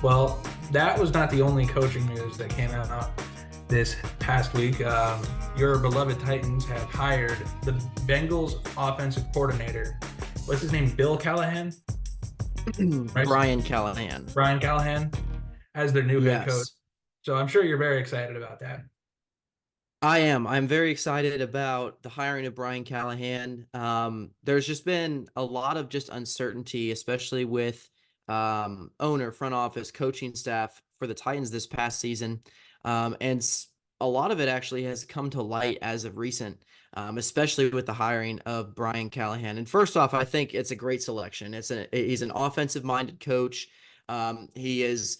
Well, that was not the only coaching news that came out this past week. Your beloved Titans have hired the Bengals offensive coordinator. What's his name? Bill Callahan, right? Brian Callahan. Brian Callahan as their new head coach. Yes, So I'm sure you're very excited about that. I am. I'm very excited about the hiring of Brian Callahan. There's just been a lot of just uncertainty, especially with owner, front office, coaching staff for the Titans this past season. A lot of it actually has come to light as of recent, especially with the hiring of Brian Callahan. And first off, I think it's a great selection. He's an offensive minded coach. He is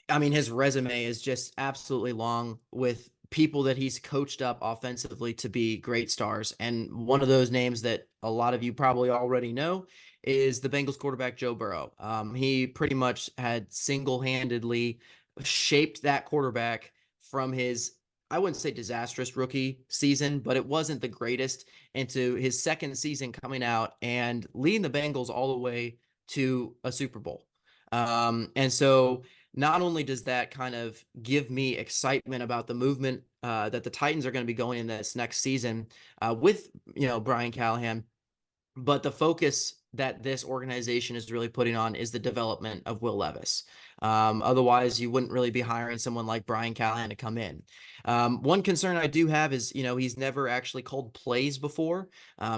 I mean, his resume is just absolutely long with people that he's coached up offensively to be great stars. And one of those names that a lot of you probably already know is the Bengals quarterback, Joe Burrow. He pretty much had single handedly shaped that quarterback from his, I wouldn't say disastrous rookie season, but it wasn't the greatest, into his second season coming out and leading the Bengals all the way to a Super Bowl. And so, not only does that kind of give me excitement about the movement that the Titans are going to be going in this next season with Brian Callahan, but the focus that this organization is really putting on is the development of Will Levis. Otherwise, you wouldn't really be hiring someone like Brian Callahan to come in. One concern I do have is, he's never actually called plays before,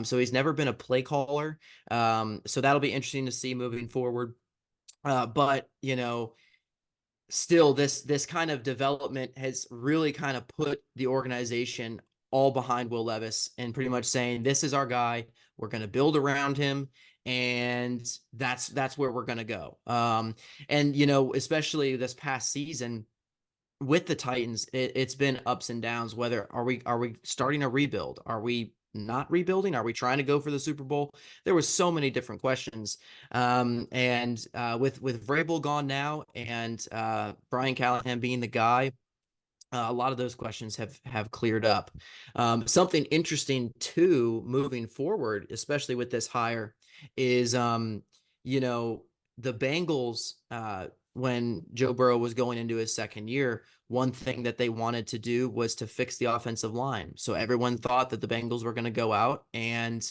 so he's never been a play caller. So that'll be interesting to see moving forward. But still this kind of development has really kind of put the organization all behind Will Levis and pretty much saying, this is our guy, we're going to build around him, and that's where we're going to go. And especially this past season with the Titans, it's been ups and downs. Whether are we starting a rebuild? Are we not rebuilding? Are we trying to go for the Super Bowl? There was so many different questions. And with Vrabel gone now and Brian Callahan being the guy, a lot of those questions have cleared up. Something interesting too, moving forward, especially with this hire, is you know the Bengals. When Joe Burrow was going into his second year, one thing that they wanted to do was to fix the offensive line. So everyone thought that the Bengals were going to go out and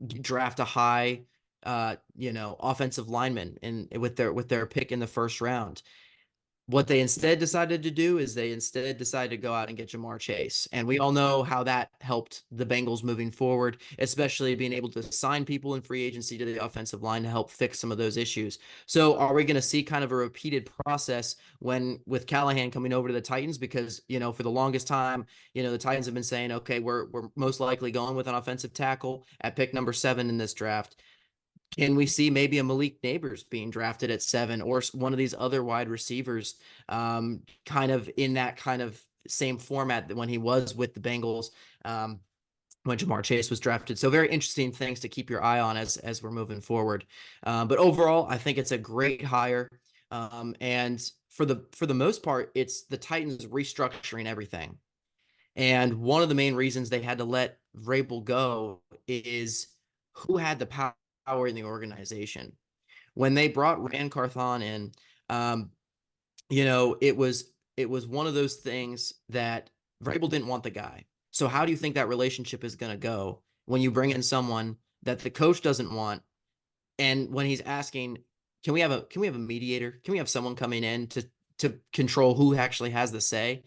draft a high, offensive lineman and with their pick in the first round. What they instead decided to do is they instead decided to go out and get Jamar Chase. And we all know how that helped the Bengals moving forward, especially being able to sign people in free agency to the offensive line to help fix some of those issues. So are we going to see kind of a repeated process when with Callahan coming over to the Titans? Because, for the longest time, the Titans have been saying, okay, we're most likely going with an offensive tackle at pick number 7 in this draft. Can we see maybe a Malik Neighbors being drafted at 7, or one of these other wide receivers, kind of in that kind of same format that when he was with the Bengals, when Jamar Chase was drafted? So very interesting things to keep your eye on as we're moving forward. But overall, I think it's a great hire. And for the most part, it's the Titans restructuring everything. And one of the main reasons they had to let Vrabel go is who had the power in the organization. When they brought Rand Carthon in, um, it was one of those things that Vrabel didn't want the guy. So how do you think that relationship is going to go when you bring in someone that the coach doesn't want, and when he's asking, can we have a mediator? Can we have someone coming in to control who actually has the say?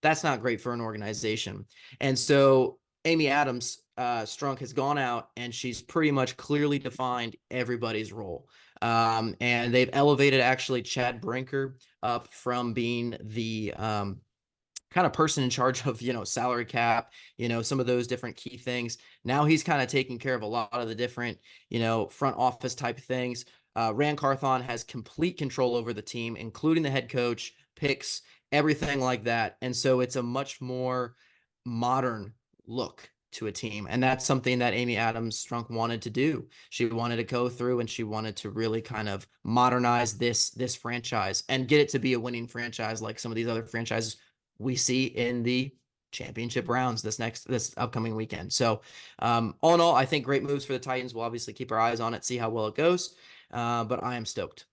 That's not great for an organization. And so Amy Adams Strunk has gone out and she's pretty much clearly defined everybody's role. And they've elevated actually Chad Brinker up from being the kind of person in charge of, salary cap, some of those different key things. Now he's kind of taking care of a lot of the different, front office type things. Rand Carthon has complete control over the team, including the head coach, picks, everything like that. And so it's a much more modern look to a team. And that's something that Amy Adams Strunk wanted to do. She wanted to go through and she wanted to really kind of modernize this franchise and get it to be a winning franchise like some of these other franchises we see in the championship rounds this upcoming weekend. So all in all, I think great moves for the Titans. We'll obviously keep our eyes on it, see how well it goes. But I am stoked.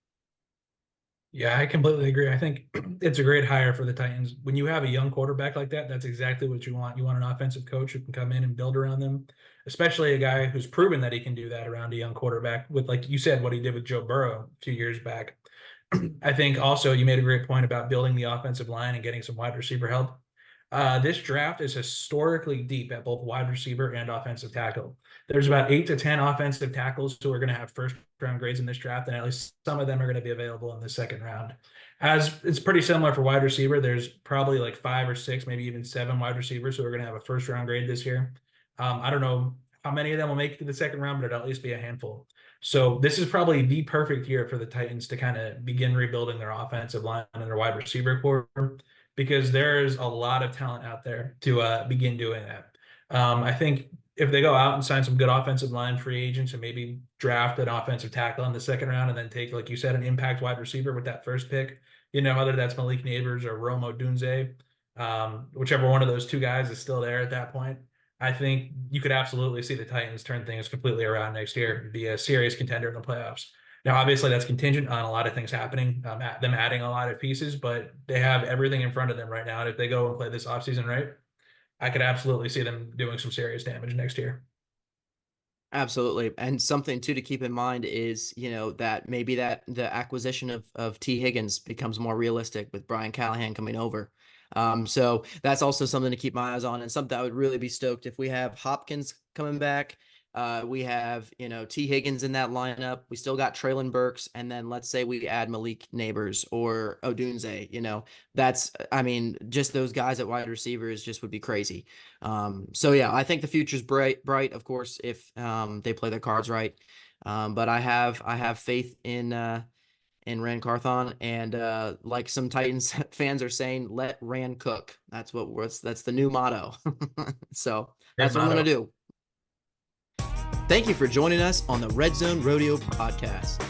Yeah, I completely agree. I think it's a great hire for the Titans. When you have a young quarterback like that, that's exactly what you want. You want an offensive coach who can come in and build around them, especially a guy who's proven that he can do that around a young quarterback with, like you said, what he did with Joe Burrow 2 years back. I think also you made a great point about building the offensive line and getting some wide receiver help. This draft is historically deep at both wide receiver and offensive tackle. There's about 8 to 10 offensive tackles who are going to have first round grades in this draft, and at least some of them are going to be available in the second round. As it's pretty similar for wide receiver, there's probably like 5 or 6, maybe even 7 wide receivers who are going to have a first round grade this year. I don't know how many of them will make it to the second round, but it'll at least be a handful. So this is probably the perfect year for the Titans to kind of begin rebuilding their offensive line and their wide receiver core, because there's a lot of talent out there to begin doing that. I think if they go out and sign some good offensive line free agents and maybe draft an offensive tackle in the second round and then take, like you said, an impact wide receiver with that first pick, whether that's Malik Neighbors or Rome Odunze, whichever one of those two guys is still there at that point, I think you could absolutely see the Titans turn things completely around next year and be a serious contender in the playoffs. Now, obviously, that's contingent on a lot of things happening, them adding a lot of pieces, but they have everything in front of them right now. And if they go and play this offseason right, I could absolutely see them doing some serious damage next year. Absolutely. And something too to keep in mind is, that maybe that the acquisition of T. Higgins becomes more realistic with Brian Callahan coming over. So that's also something to keep my eyes on, and something I would really be stoked if we have Hopkins coming back. We have, T. Higgins in that lineup. We still got Traylon Burks, and then let's say we add Malik Neighbors or Odunze. I mean, just those guys at wide receivers just would be crazy. So yeah, I think the future's bright, of course, if they play their cards right. But I have faith in Rand Carthon, and like some Titans fans are saying, let Rand cook. That's the new motto. So Great that's what I'm gonna motto. do. Thank you for joining us on the Red Zone Rodeo podcast.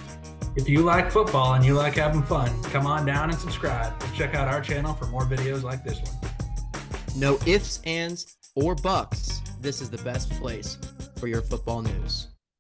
If you like football and you like having fun, come on down and subscribe and check out our channel for more videos like this one. No ifs, ands, or buts. This is the best place for your football news.